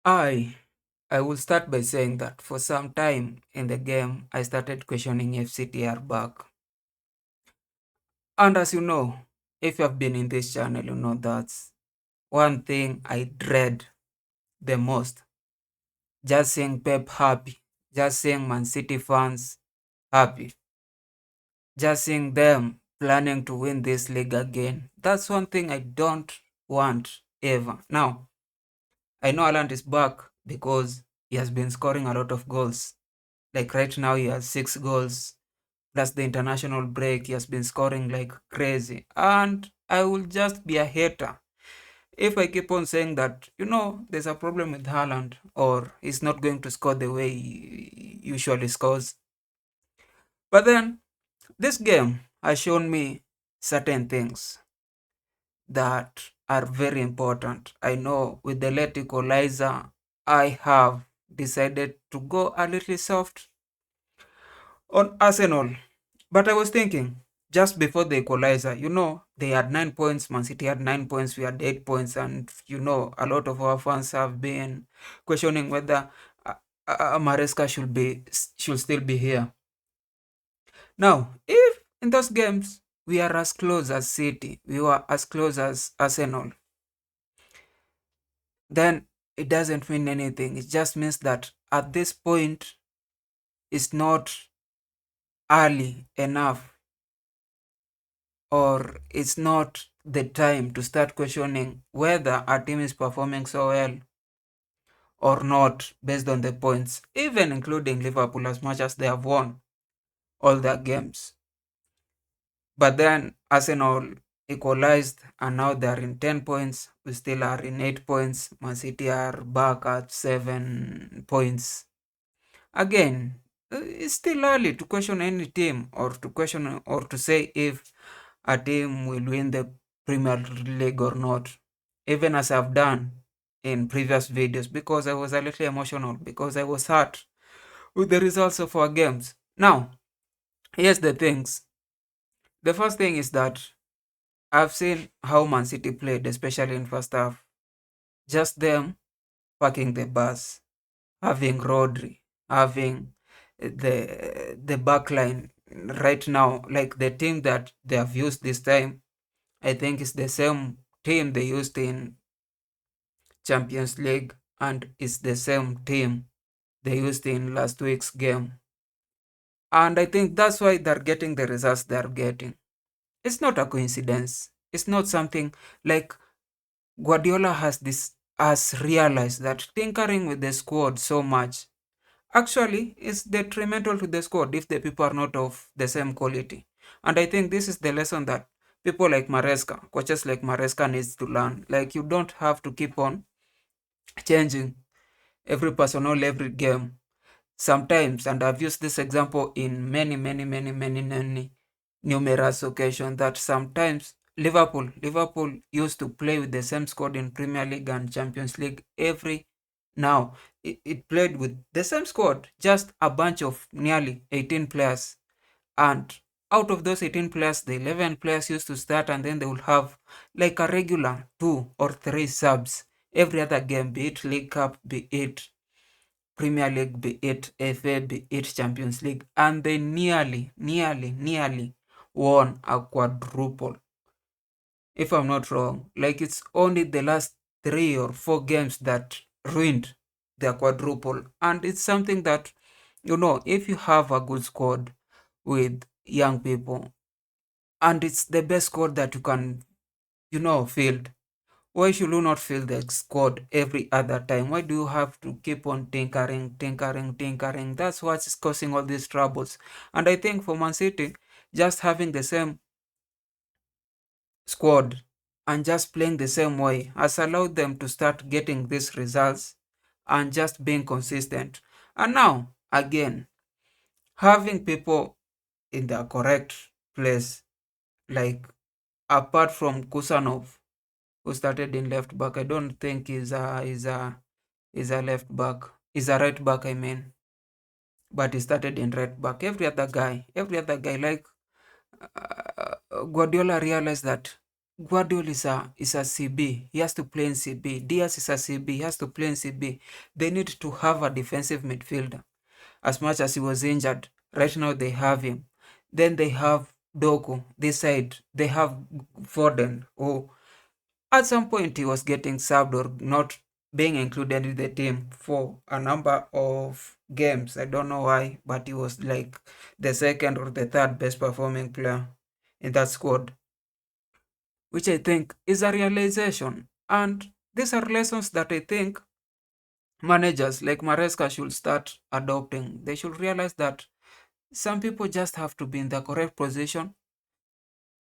I I will start by saying that for some time in the game, I started questioning if City are back. And as you know, if you have been in this channel, you know that's one thing I dread the most. Just seeing Pep happy, just seeing Man City fans happy, just seeing them planning to win this league again. That's one thing I don't want ever. Now, I know Haaland is back because he has been scoring a lot of goals. Like right now, he has 6 goals. Plus the international break, he has been scoring like crazy. And I will just be a hater if I keep on saying that, there's a problem with Haaland or he's not going to score the way he usually scores. But then, this game has shown me certain things that are very important. I know with the late equalizer, I have decided to go a little soft on Arsenal. But I was thinking, just before the equalizer, they had 9 points, Man City had 9 points, we had 8 points, and a lot of our fans have been questioning whether Maresca should still be here. Now, if in those games we are as close as City, we were as close as Arsenal, then it doesn't mean anything. It just means that at this point, it's not early enough, or it's not the time to start questioning whether our team is performing so well or not based on the points, even including Liverpool, as much as they have won all their games. But then Arsenal equalized and now they are in 10 points. We still are in 8 points. Man City are back at 7 points. Again, it's still early to question any team or to question or to say if a team will win the Premier League or not, even as I've done in previous videos, because I was a little emotional, because I was hurt with the results of our games. Now, here's the things. The first thing is that I've seen how Man City played, especially in first half. Just them parking the bus, having Rodri, having the backline right now, like the team that they have used this time, I think it's the same team they used in Champions League and it's the same team they used in last week's game. And I think that's why they're getting the results they're getting. It's not a coincidence. It's not something like Guardiola has realized that tinkering with the squad so much actually is detrimental to the squad if the people are not of the same quality. And I think this is the lesson that people like Maresca, coaches like Maresca needs to learn. Like you don't have to keep on changing every personnel every game. Sometimes, and I've used this example in many numerous occasions, that sometimes Liverpool used to play with the same squad in Premier League and Champions League every now. It played with the same squad, just a bunch of nearly 18 players. And out of those 18 players, the 11 players used to start, and then they would have like a regular 2 or 3 subs every other game, be it League Cup, be it Premier League, be it FA, be it Champions League, and they nearly won a quadruple. If I'm not wrong, like it's only the last 3 or 4 games that ruined their quadruple, and it's something that if you have a good squad with young people, and it's the best squad that you can, field. Why should you not fill the squad every other time? Why do you have to keep on tinkering? That's what's causing all these troubles. And I think for Man City, just having the same squad and just playing the same way has allowed them to start getting these results and just being consistent. And now, again, having people in the correct place, like apart from Kusanov, who started in left back, I don't think is a left back. Is a right back, I mean. But he started in right back. Every other guy, like Guardiola realized that Guardiola is a CB. He has to play in CB. Diaz is a CB. He has to play in CB. They need to have a defensive midfielder. As much as he was injured, right now they have him. Then they have Doku. This side, they have Foden, who at some point he was getting subbed or not being included in the team for a number of games. I don't know why, but he was like the second or the third best performing player in that squad, which I think is a realization. And these are lessons that I think managers like Maresca should start adopting. They should realize that some people just have to be in the correct position.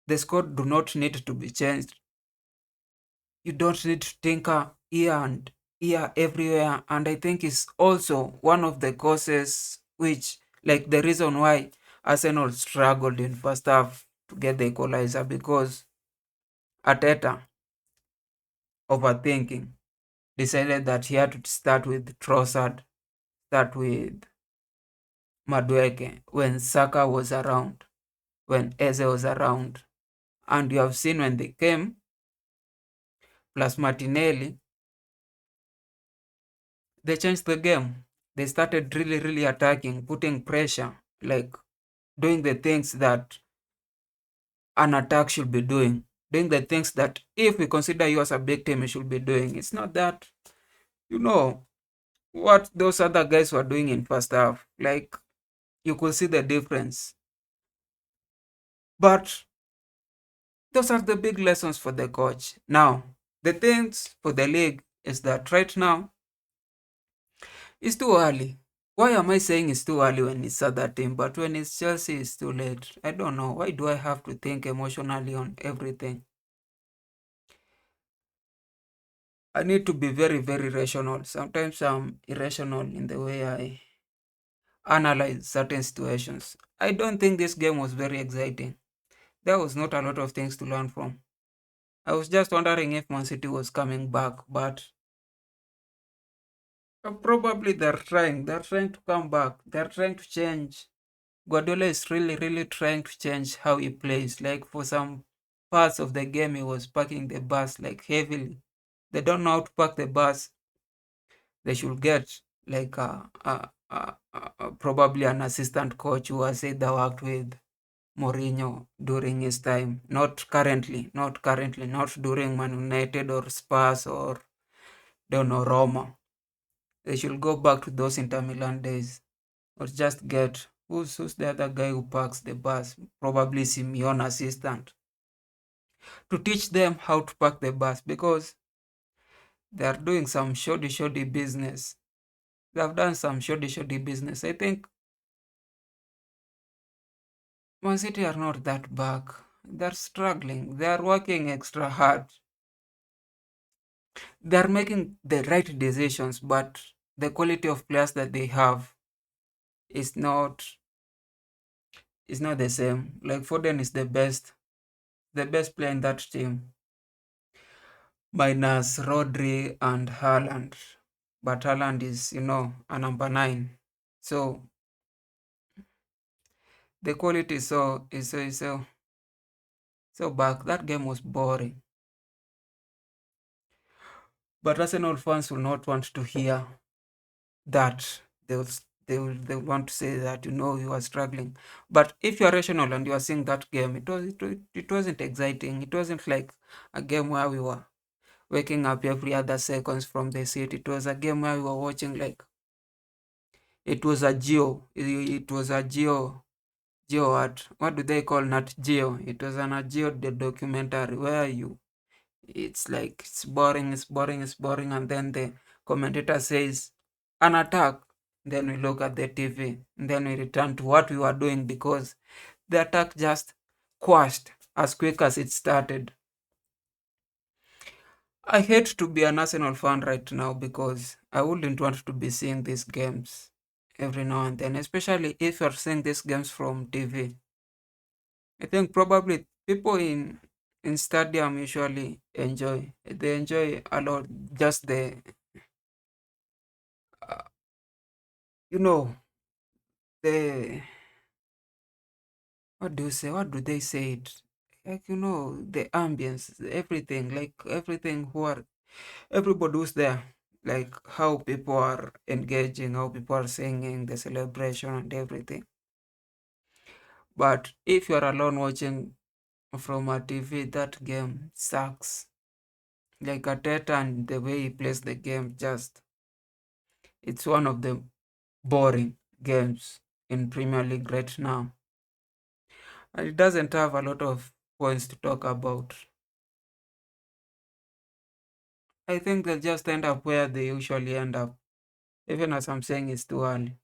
The squad do not need to be changed. You don't need to tinker here and here everywhere. And I think it's also one of the causes which, like the reason why Arsenal struggled in first half to get the equalizer, because Arteta, overthinking, decided that he had to start with Trossard, start with Madueke when Saka was around, when Eze was around. And you have seen when they came, plus Martinelli, they changed the game. They started really, really attacking, putting pressure, like doing the things that an attack should be doing the things that if we consider you as a big team, you should be doing. It's not that, you know, what those other guys were doing in first half. Like, you could see the difference. But those are the big lessons for the coach. Now, the things for the league is that right now, it's too early. Why am I saying it's too early when it's other team, but when it's Chelsea, it's too late? I don't know. Why do I have to think emotionally on everything? I need to be very, very rational. Sometimes I'm irrational in the way I analyze certain situations. I don't think this game was very exciting. There was not a lot of things to learn from. I was just wondering if Man City was coming back, but probably they're trying to come back. They're trying to change. Guardiola is really, really trying to change how he plays. Like for some parts of the game, he was parking the bus like heavily. They don't know how to park the bus. They should get like probably an assistant coach who has either worked with Mourinho during his time. Not during Man United or Spurs or don't know Roma. They should go back to those Inter Milan days, or just get who's the other guy who parks the bus? Probably Simeone assistant to teach them how to park the bus, because they are doing some shoddy business. They have done some shoddy business. I think Man City are not that back. They're struggling. They are working extra hard. They are making the right decisions, but the quality of players that they have is not the same. Like Foden is the best player in that team, minus Rodri and Haaland. But Haaland is, a number nine. So the quality is so back. That game was boring. But Arsenal fans will not want to hear that. They will want to say that you are struggling. But if you are rational and you are seeing that game, it wasn't exciting. It wasn't like a game where we were waking up every other seconds from the seat. It was a game where we were watching like it was a geo. It was a geo what do they call Nat Geo? It was an a geo documentary where it's like it's boring, and then the commentator says an attack. Then we look at the TV, and then we return to what we were doing because the attack just quashed as quick as it started. I hate to be an Arsenal fan right now because I wouldn't want to be seeing these games every now and then, especially if you're seeing these games from TV. I think probably people in stadium usually enjoy a lot, just uh, you know the what do they say it? like the ambience, everything, like everything who are everybody who's there, like how people are engaging, how people are singing, the celebration and everything. But if you are alone watching from a TV, that game sucks. Like Arteta and the way he plays the game, just it's one of the boring games in Premier League right now. And it doesn't have a lot of points to talk about. I think they'll just end up where they usually end up. Even as I'm saying, it's too early.